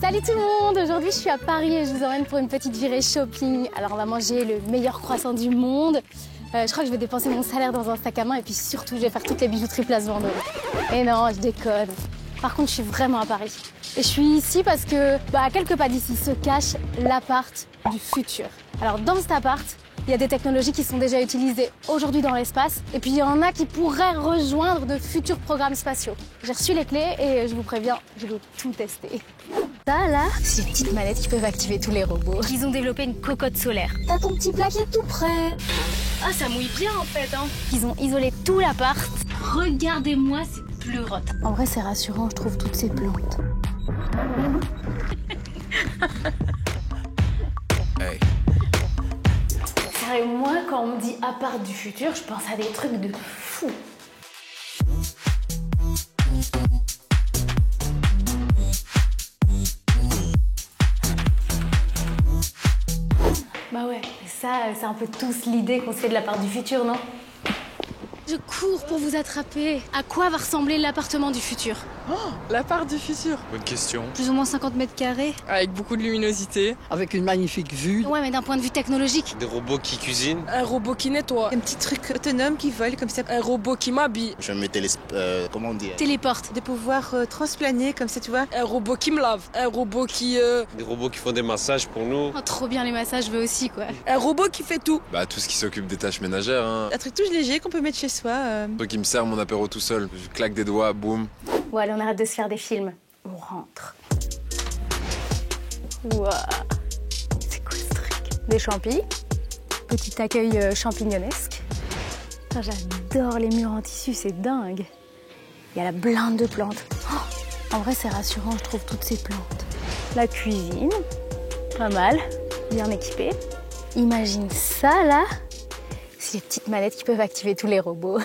Salut tout le monde! Aujourd'hui je suis à Paris et je vous emmène pour une petite virée shopping. Alors on va manger le meilleur croissant du monde. Je crois que je vais dépenser mon salaire dans un sac à main et puis surtout je vais faire toutes les bijouteries Place Vendôme. Et non, je déconne. Par contre je suis vraiment à Paris. Et je suis ici parce que, à quelques pas d'ici se cache l'appart du futur. Alors dans cet appart, il y a des technologies qui sont déjà utilisées aujourd'hui dans l'espace et puis il y en a qui pourraient rejoindre de futurs programmes spatiaux. J'ai reçu les clés et je vous préviens, je vais tout tester. Ça là, c'est des petites manettes qui peuvent activer tous les robots. Ils ont développé une cocotte solaire. T'as ton petit plat qui est tout prêt. Ah, ça mouille bien en fait, hein. Ils ont isolé tout l'appart. Regardez-moi ces pleurotes. En vrai, c'est rassurant, je trouve toutes ces plantes. Hey. Et moi, quand on me dit appart du futur, je pense à des trucs de fou. Bah ouais, ça, c'est un peu tous l'idée qu'on se fait de l'appart du futur, non? Je cours pour vous attraper. À quoi va ressembler l'appartement du futur? Oh, l'appart du futur. Bonne question. Plus ou moins 50 mètres carrés. Avec beaucoup de luminosité. Avec une magnifique vue. Ouais, mais d'un point de vue technologique. Des robots qui cuisinent. Un robot qui nettoie. Un petit truc autonome qui vole comme ça. Un robot qui m'habille. Je me comment on dit? Téléporte. De pouvoir transplaner comme ça, tu vois. Un robot qui me lave. Un robot qui... Des robots qui font des massages pour nous. Oh, trop bien les massages, je veux aussi, quoi. Un robot qui fait tout. Bah tout ce qui s'occupe des tâches ménagères, hein. Un truc tout léger qu'on peut mettre chez soi. Toi qui me sert mon apéro tout seul. Je claque des doigts, boum. Bon, allez, on arrête de se faire des films. On rentre. Waouh. C'est quoi ce truc? Des champis. Petit accueil champignonesque. Putain, j'adore les murs en tissu, c'est dingue. Il y a la blinde de plantes. Oh, en vrai, c'est rassurant, je trouve, toutes ces plantes. La cuisine. Pas mal. Bien équipée. Imagine ça, là. C'est les petites manettes qui peuvent activer tous les robots.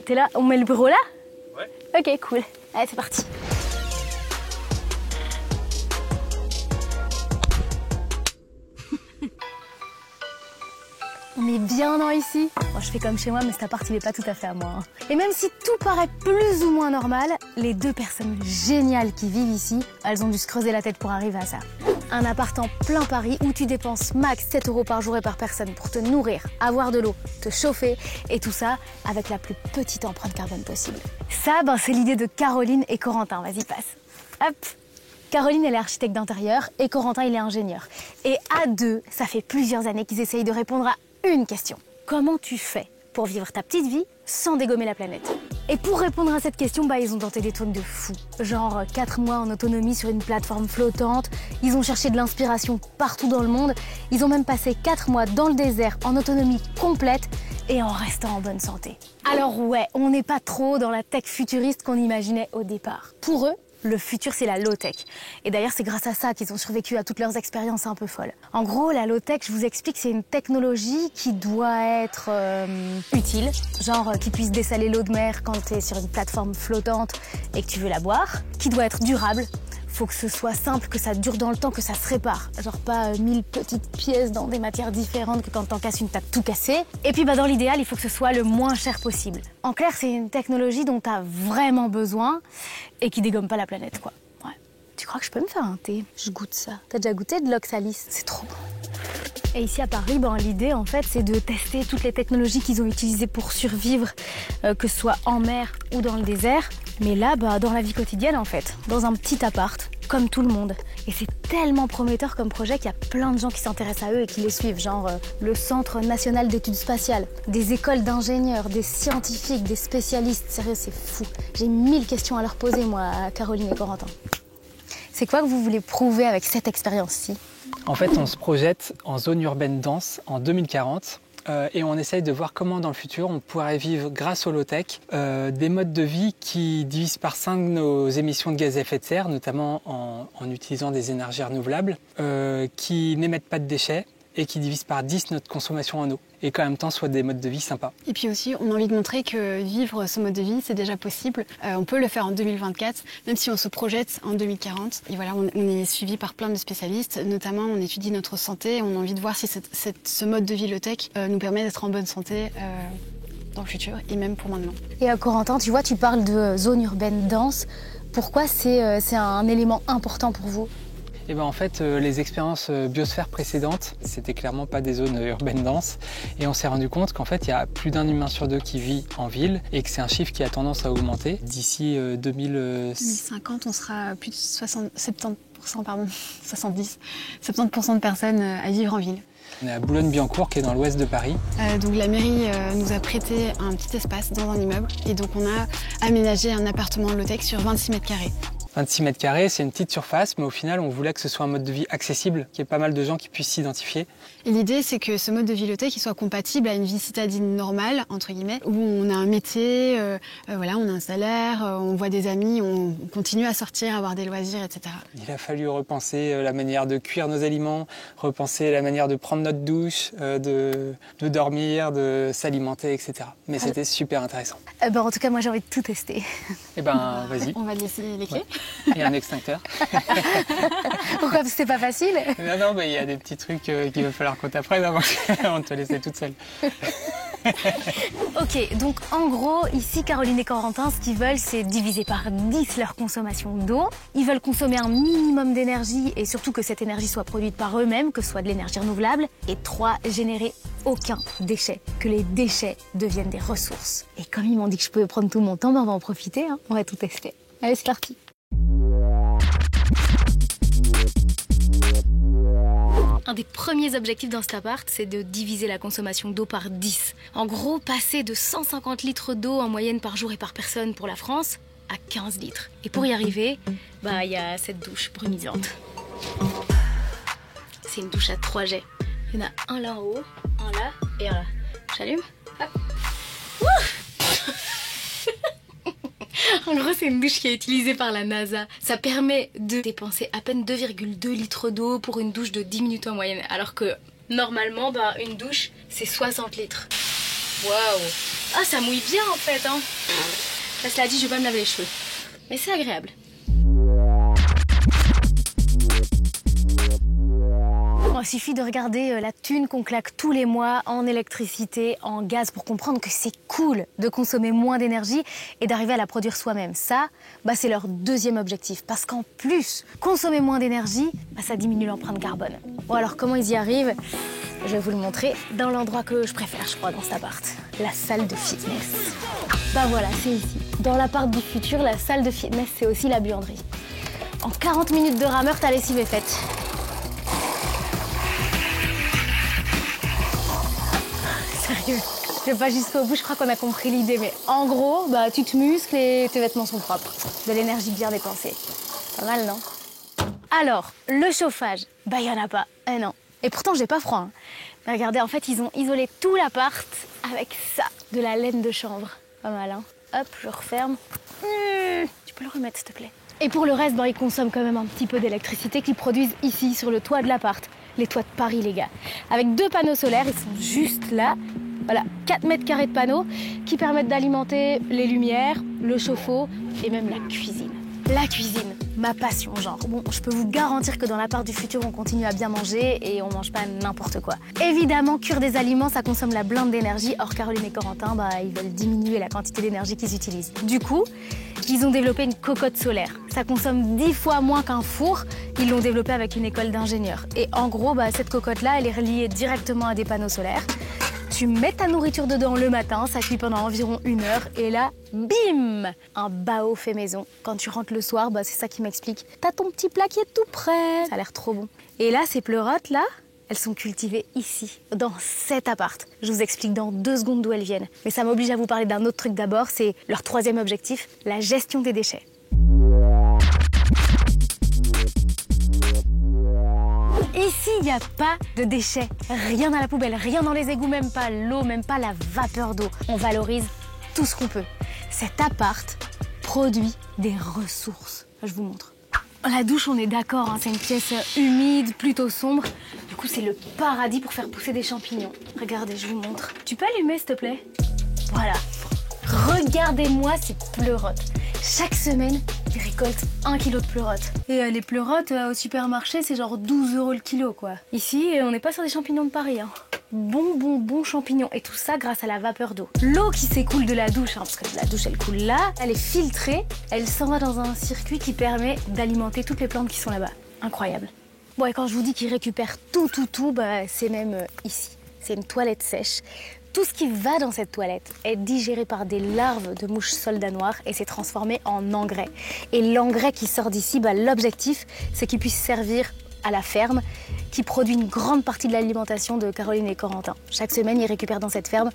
T'es là? On met le bureau là? Ouais. Ok, cool. Allez, c'est parti. On est bien dans ici. Bon, je fais comme chez moi, mais cet appart, il est pas tout à fait à moi. Et même si tout paraît plus ou moins normal, les deux personnes géniales qui vivent ici, elles ont dû se creuser la tête pour arriver à ça. Un appart en plein Paris où tu dépenses max 7 € par jour et par personne pour te nourrir, avoir de l'eau, te chauffer et tout ça avec la plus petite empreinte carbone possible. Ça, c'est l'idée de Caroline et Corentin. Vas-y, passe. Hop. Caroline, elle est architecte d'intérieur et Corentin, il est ingénieur. Et à deux, ça fait plusieurs années qu'ils essayent de répondre à une question. Comment tu fais pour vivre ta petite vie sans dégommer la planète? Et pour répondre à cette question, ils ont tenté des trucs de fou. Genre 4 mois en autonomie sur une plateforme flottante, ils ont cherché de l'inspiration partout dans le monde, ils ont même passé 4 mois dans le désert en autonomie complète et en restant en bonne santé. Alors ouais, on n'est pas trop dans la tech futuriste qu'on imaginait au départ. Pour eux, le futur, c'est la low-tech. Et d'ailleurs, c'est grâce à ça qu'ils ont survécu à toutes leurs expériences un peu folles. En gros, la low-tech, je vous explique, c'est une technologie qui doit être utile. Genre qui puisse dessaler l'eau de mer quand tu es sur une plateforme flottante et que tu veux la boire. Qui doit être durable. Faut que ce soit simple, que ça dure dans le temps, que ça se répare. Genre pas 1000 petites pièces dans des matières différentes que quand t'en casses une, t'as tout cassé. Et puis dans l'idéal, il faut que ce soit le moins cher possible. En clair, c'est une technologie dont t'as vraiment besoin et qui dégomme pas la planète, quoi. Ouais. Tu crois que je peux me faire un thé? Je goûte ça. T'as déjà goûté de l'oxalis? C'est trop bon. Et ici à Paris, l'idée en fait, c'est de tester toutes les technologies qu'ils ont utilisées pour survivre, que ce soit en mer ou dans le désert. Mais là, dans la vie quotidienne en fait, dans un petit appart, comme tout le monde. Et c'est tellement prometteur comme projet qu'il y a plein de gens qui s'intéressent à eux et qui les suivent, genre le Centre national d'études spatiales, des écoles d'ingénieurs, des scientifiques, des spécialistes. Sérieux, c'est fou. J'ai 1000 questions à leur poser, moi, à Caroline et Corentin. C'est quoi que vous voulez prouver avec cette expérience-ci? En fait, on se projette en zone urbaine dense en 2040 et on essaye de voir comment dans le futur on pourrait vivre grâce au low-tech des modes de vie qui divisent par 5 nos émissions de gaz à effet de serre, notamment en utilisant des énergies renouvelables, qui n'émettent pas de déchets et qui divisent par 10 notre consommation en eau. Et qu'en même temps, soit des modes de vie sympas. Et puis aussi, on a envie de montrer que vivre ce mode de vie, c'est déjà possible. On peut le faire en 2024, même si on se projette en 2040. Et voilà, on est suivi par plein de spécialistes. Notamment, on étudie notre santé. On a envie de voir si ce mode de vie low-tech nous permet d'être en bonne santé dans le futur et même pour maintenant. Et Corentin, tu vois, tu parles de zone urbaine dense. Pourquoi c'est un élément important pour vous? Et ben en fait, les expériences biosphère précédentes, c'était clairement pas des zones urbaines denses. Et on s'est rendu compte qu'en fait, il y a plus d'un humain sur deux qui vit en ville et que c'est un chiffre qui a tendance à augmenter. D'ici 2050, on sera à plus de 70% de personnes à vivre en ville. On est à Boulogne-Billancourt, qui est dans l'ouest de Paris. Donc la mairie nous a prêté un petit espace dans un immeuble et donc on a aménagé un appartement low-tech sur 26 mètres carrés. 26 mètres carrés, c'est une petite surface, mais au final, on voulait que ce soit un mode de vie accessible, qu'il y ait pas mal de gens qui puissent s'identifier. Et l'idée, c'est que ce mode de vie low-tech soit compatible à une vie citadine normale, entre guillemets, où on a un métier, voilà, on a un salaire, on voit des amis, on continue à sortir, à avoir des loisirs, etc. Il a fallu repenser la manière de cuire nos aliments, repenser la manière de prendre notre douche, de dormir, de s'alimenter, etc. Mais c'était super intéressant. En tout cas, moi, j'ai envie de tout tester. Eh ben, vas-y. On va laisser les clés. Ouais. Il y a un extincteur. Pourquoi? Parce que c'est pas facile? Non, mais il y a des petits trucs qu'il va falloir qu'on t'apprenne avant de te laisser toute seule. Ok, donc en gros, ici, Caroline et Corentin, ce qu'ils veulent, c'est diviser par 10 leur consommation d'eau. Ils veulent consommer un minimum d'énergie et surtout que cette énergie soit produite par eux-mêmes, que ce soit de l'énergie renouvelable. Et 3, générer aucun déchet, que les déchets deviennent des ressources. Et comme ils m'ont dit que je pouvais prendre tout mon temps, on va en profiter, hein. On va tout tester. Allez, c'est parti. Un des premiers objectifs dans cet appart, c'est de diviser la consommation d'eau par 10. En gros, passer de 150 litres d'eau en moyenne par jour et par personne pour la France à 15 litres. Et pour y arriver, il y a cette douche brumisante. C'est une douche à 3 jets. Il y en a un là en haut, un là et un là. J'allume. Hop. En gros, c'est une douche qui est utilisée par la NASA. Ça permet de dépenser à peine 2,2 litres d'eau pour une douche de 10 minutes en moyenne. Alors que normalement, une douche, c'est 60 litres. Waouh! Ah, ça mouille bien en fait, hein. Là, cela dit, je vais pas me laver les cheveux. Mais c'est agréable. Il suffit de regarder la thune qu'on claque tous les mois en électricité, en gaz, pour comprendre que c'est cool de consommer moins d'énergie et d'arriver à la produire soi-même. Ça, c'est leur deuxième objectif. Parce qu'en plus, consommer moins d'énergie, ça diminue l'empreinte carbone. Bon, alors comment ils y arrivent? Je vais vous le montrer dans l'endroit que je préfère, je crois, dans cet appart. La salle de fitness. Voilà, c'est ici. Dans l'appart du futur, la salle de fitness, c'est aussi la buanderie. En 40 minutes de rameur, ta lessive est faite. Sérieux, je vais pas jusqu'au bout, je crois qu'on a compris l'idée. Mais en gros, tu te muscles et tes vêtements sont propres. De l'énergie bien dépensée. Pas mal, non? Alors, le chauffage, il y en a pas. Eh non. Et pourtant, j'ai pas froid. Hein. Mais regardez, en fait, ils ont isolé tout l'appart avec ça, de la laine de chanvre. Pas mal, hein? Hop, je referme. Tu peux le remettre, s'il te plaît. Et pour le reste, ils consomment quand même un petit peu d'électricité qu'ils produisent ici, sur le toit de l'appart. Les toits de Paris, les gars. Avec 2 panneaux solaires, ils sont juste là. Voilà, 4 mètres carrés de panneaux qui permettent d'alimenter les lumières, le chauffe-eau et même la cuisine. La cuisine, ma passion, genre. Bon, je peux vous garantir que dans l'appart du futur, on continue à bien manger et on mange pas n'importe quoi. Évidemment, cuire des aliments, ça consomme la blinde d'énergie. Or, Caroline et Corentin, ils veulent diminuer la quantité d'énergie qu'ils utilisent. Du coup, ils ont développé une cocotte solaire. Ça consomme 10 fois moins qu'un four. Ils l'ont développé avec une école d'ingénieurs. Et en gros, cette cocotte-là, elle est reliée directement à des panneaux solaires. Tu mets ta nourriture dedans le matin, ça cuit pendant environ 1 heure. Et là, bim! Un bao fait maison. Quand tu rentres le soir, c'est ça qui m'explique. T'as ton petit plat qui est tout prêt. Ça a l'air trop bon. Et là, ces pleurotes, là, elles sont cultivées ici, dans cet appart. Je vous explique dans 2 secondes d'où elles viennent. Mais ça m'oblige à vous parler d'un autre truc d'abord, c'est leur 3e objectif, la gestion des déchets. Ici, il n'y a pas de déchets. Rien à la poubelle, rien dans les égouts, même pas l'eau, même pas la vapeur d'eau. On valorise tout ce qu'on peut. Cet appart produit des ressources. Je vous montre. La douche, on est d'accord, hein, c'est une pièce humide, plutôt sombre. Du coup, c'est le paradis pour faire pousser des champignons. Regardez, je vous montre. Tu peux allumer, s'il te plaît? Voilà. Regardez-moi ces pleurotes. Chaque semaine, ils récoltent 1 kilo de pleurotes. Et les pleurotes au supermarché, c'est genre 12 € le kilo, quoi. Ici, on n'est pas sur des champignons de Paris, hein. bons champignons. Et tout ça grâce à la vapeur d'eau. L'eau qui s'écoule de la douche, parce que la douche elle coule là, elle est filtrée, elle s'en va dans un circuit qui permet d'alimenter toutes les plantes qui sont là-bas. Incroyable. Bon, et quand je vous dis qu'il récupère tout, c'est même ici. C'est une toilette sèche. Tout ce qui va dans cette toilette est digéré par des larves de mouches soldats noirs et c'est transformé en engrais. Et l'engrais qui sort d'ici, l'objectif, c'est qu'il puisse servir à la ferme qui produit une grande partie de l'alimentation de Caroline et Corentin. Chaque semaine, ils récupèrent dans cette ferme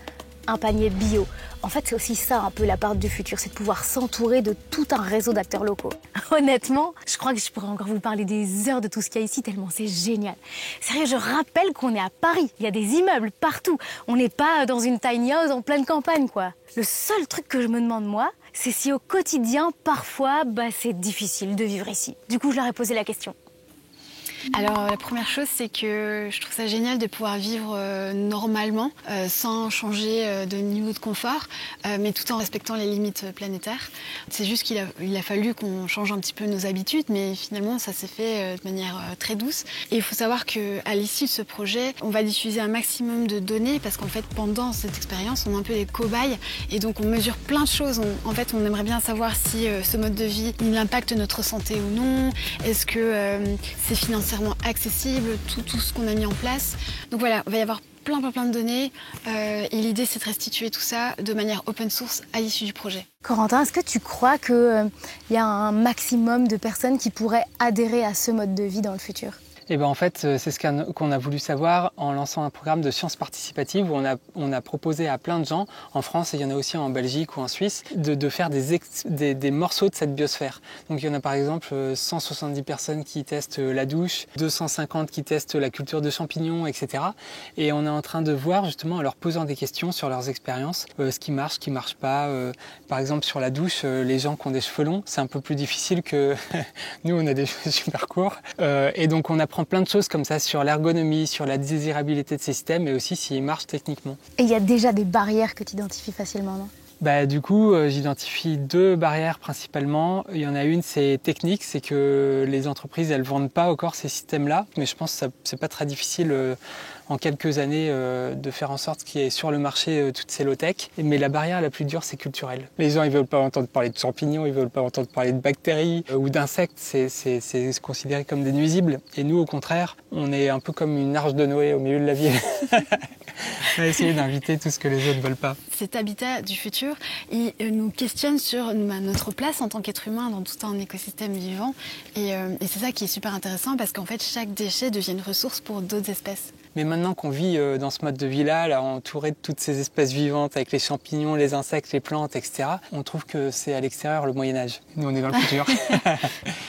un panier bio. En fait, c'est aussi ça un peu la part du futur, c'est de pouvoir s'entourer de tout un réseau d'acteurs locaux. Honnêtement, je crois que je pourrais encore vous parler des heures de tout ce qu'il y a ici, tellement c'est génial. Sérieux, je rappelle qu'on est à Paris, il y a des immeubles partout. On n'est pas dans une tiny house en pleine campagne, quoi. Le seul truc que je me demande, moi, c'est si au quotidien, parfois, c'est difficile de vivre ici. Du coup, je leur ai posé la question. Alors la première chose, c'est que je trouve ça génial de pouvoir vivre normalement, sans changer de niveau de confort, mais tout en respectant les limites planétaires. C'est juste qu'il a fallu qu'on change un petit peu nos habitudes, mais finalement ça s'est fait de manière très douce. Et il faut savoir qu'à l'issue de ce projet, on va diffuser un maximum de données, parce qu'en fait pendant cette expérience, on est un peu des cobayes, et donc on mesure plein de choses. En fait, on aimerait bien savoir si ce mode de vie, il impacte notre santé ou non, est-ce que c'est financièrement accessible, tout ce qu'on a mis en place. Donc voilà, il va y avoir plein de données et l'idée c'est de restituer tout ça de manière open source à l'issue du projet. Corentin, est-ce que tu crois qu'il y a un maximum de personnes qui pourraient adhérer à ce mode de vie dans le futur ? Et en fait, c'est ce qu'on a voulu savoir en lançant un programme de sciences participatives où on a proposé à plein de gens, en France et il y en a aussi en Belgique ou en Suisse, de faire des morceaux de cette biosphère. Donc il y en a par exemple 170 personnes qui testent la douche, 250 qui testent la culture de champignons, etc. Et on est en train de voir justement en leur posant des questions sur leurs expériences, ce qui marche pas. Par exemple sur la douche, les gens qui ont des cheveux longs, c'est un peu plus difficile que nous, on a des cheveux super courts. Et donc on apprend plein de choses comme ça sur l'ergonomie, sur la désirabilité de ces systèmes et aussi s'ils marchent techniquement. Et il y a déjà des barrières que tu identifies facilement, non ? Du coup, j'identifie 2 barrières principalement. Il y en a une, c'est technique, c'est que les entreprises, elles vendent pas encore ces systèmes-là. Mais je pense que c'est pas très difficile en quelques années de faire en sorte qu'il y ait sur le marché toutes ces low-tech. Mais la barrière la plus dure, c'est culturel. Les gens, ils veulent pas entendre parler de champignons, ils veulent pas entendre parler de bactéries ou d'insectes. C'est considéré comme des nuisibles. Et nous, au contraire, on est un peu comme une arche de Noé au milieu de la ville. On va essayer d'inviter tout ce que les autres veulent pas. Cet habitat du futur, il nous questionne sur notre place en tant qu'être humain dans tout un écosystème vivant. Et c'est ça qui est super intéressant parce qu'en fait, chaque déchet devient une ressource pour d'autres espèces. Mais maintenant qu'on vit dans ce mode de vie-là, entouré de toutes ces espèces vivantes, avec les champignons, les insectes, les plantes, etc., on trouve que c'est à l'extérieur le Moyen-Âge. Nous, on est dans le futur.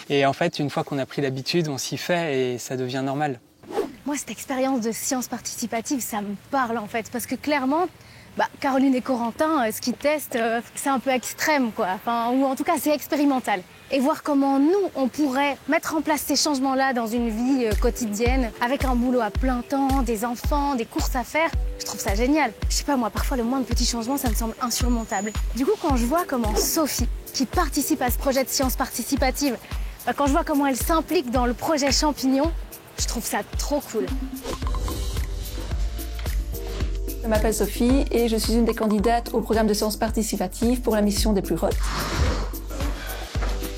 Et en fait, une fois qu'on a pris l'habitude, on s'y fait et ça devient normal. Moi, cette expérience de science participative, ça me parle en fait, parce que clairement, Caroline et Corentin, ce qu'ils testent, c'est un peu extrême, quoi. Ou en tout cas, c'est expérimental. Et voir comment nous, on pourrait mettre en place ces changements-là dans une vie quotidienne, avec un boulot à plein temps, des enfants, des courses à faire, je trouve ça génial. Je sais pas, moi, parfois, le moindre petit changement, ça me semble insurmontable. Du coup, quand je vois comment Sophie, qui participe à ce projet de science participative, quand je vois comment elle s'implique dans le projet champignon, je trouve ça trop cool. Je m'appelle Sophie et je suis une des candidates au programme de sciences participatives pour la mission des Plurottes.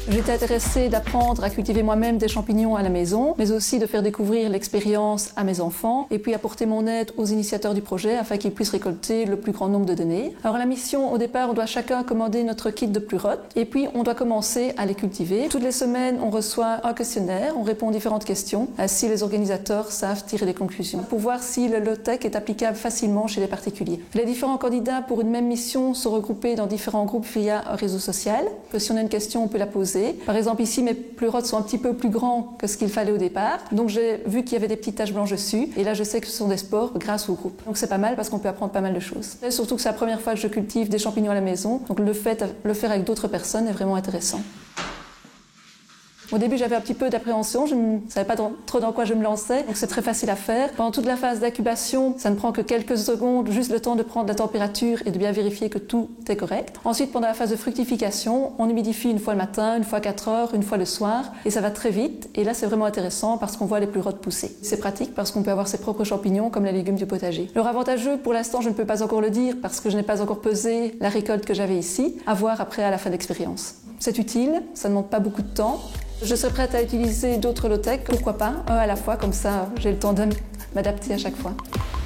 J'étais intéressée d'apprendre à cultiver moi-même des champignons à la maison, mais aussi de faire découvrir l'expérience à mes enfants et puis apporter mon aide aux initiateurs du projet afin qu'ils puissent récolter le plus grand nombre de données. Alors la mission, au départ, on doit chacun commander notre kit de Plurottes et puis on doit commencer à les cultiver. Toutes les semaines, on reçoit un questionnaire, on répond aux différentes questions, ainsi les organisateurs savent tirer des conclusions pour voir si le low-tech est applicable facilement chez les particuliers. Les différents candidats pour une même mission sont regroupés dans différents groupes via un réseau social. Si on a une question, on peut la poser. Par exemple, ici, mes Plurottes sont un petit peu plus grands que ce qu'il fallait au départ. Donc, j'ai vu qu'il y avait des petites taches blanches dessus. Et là, je sais que ce sont des spores grâce au groupe. Donc, c'est pas mal parce qu'on peut apprendre pas mal de choses. Et surtout que c'est la première fois que je cultive des champignons à la maison. Donc, le faire avec d'autres personnes est vraiment intéressant. Au début, j'avais un petit peu d'appréhension, je ne savais pas trop dans quoi je me lançais, donc c'est très facile à faire. Pendant toute la phase d'incubation, ça ne prend que quelques secondes, juste le temps de prendre la température et de bien vérifier que tout est correct. Ensuite, pendant la phase de fructification, on humidifie une fois le matin, une fois 4 heures, une fois le soir, et ça va très vite. Et là, c'est vraiment intéressant parce qu'on voit les plus rodes pousser. C'est pratique parce qu'on peut avoir ses propres champignons comme les légumes du potager. Alors avantageux, pour l'instant, je ne peux pas encore le dire parce que je n'ai pas encore pesé la récolte que j'avais ici. À voir après à la fin d'expérience. C'est utile, ça ne demande pas beaucoup de temps. Je serais prête à utiliser d'autres low-tech, pourquoi pas, un à la fois, comme ça j'ai le temps de m'adapter à chaque fois.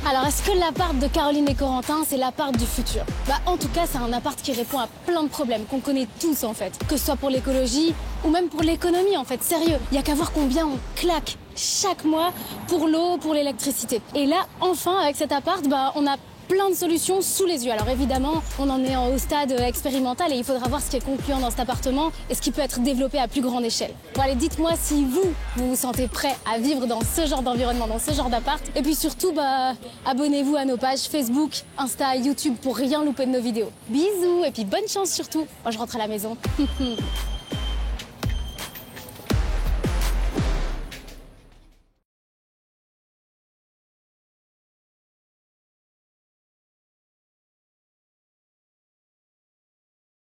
Alors, est-ce que l'appart de Caroline et Corentin, c'est l'appart du futur? En tout cas, c'est un appart qui répond à plein de problèmes qu'on connaît tous, en fait. Que ce soit pour l'écologie ou même pour l'économie, en fait. Sérieux, il n'y a qu'à voir combien on claque chaque mois pour l'eau, pour l'électricité. Et là, enfin, avec cet appart, on a plein de solutions sous les yeux. Alors évidemment, on en est au stade expérimental et il faudra voir ce qui est concluant dans cet appartement et ce qui peut être développé à plus grande échelle. Bon allez, dites-moi si vous vous sentez prêt à vivre dans ce genre d'environnement, dans ce genre d'appart. Et puis surtout, abonnez-vous à nos pages Facebook, Insta, YouTube pour rien louper de nos vidéos. Bisous et puis bonne chance surtout. Moi je rentre à la maison.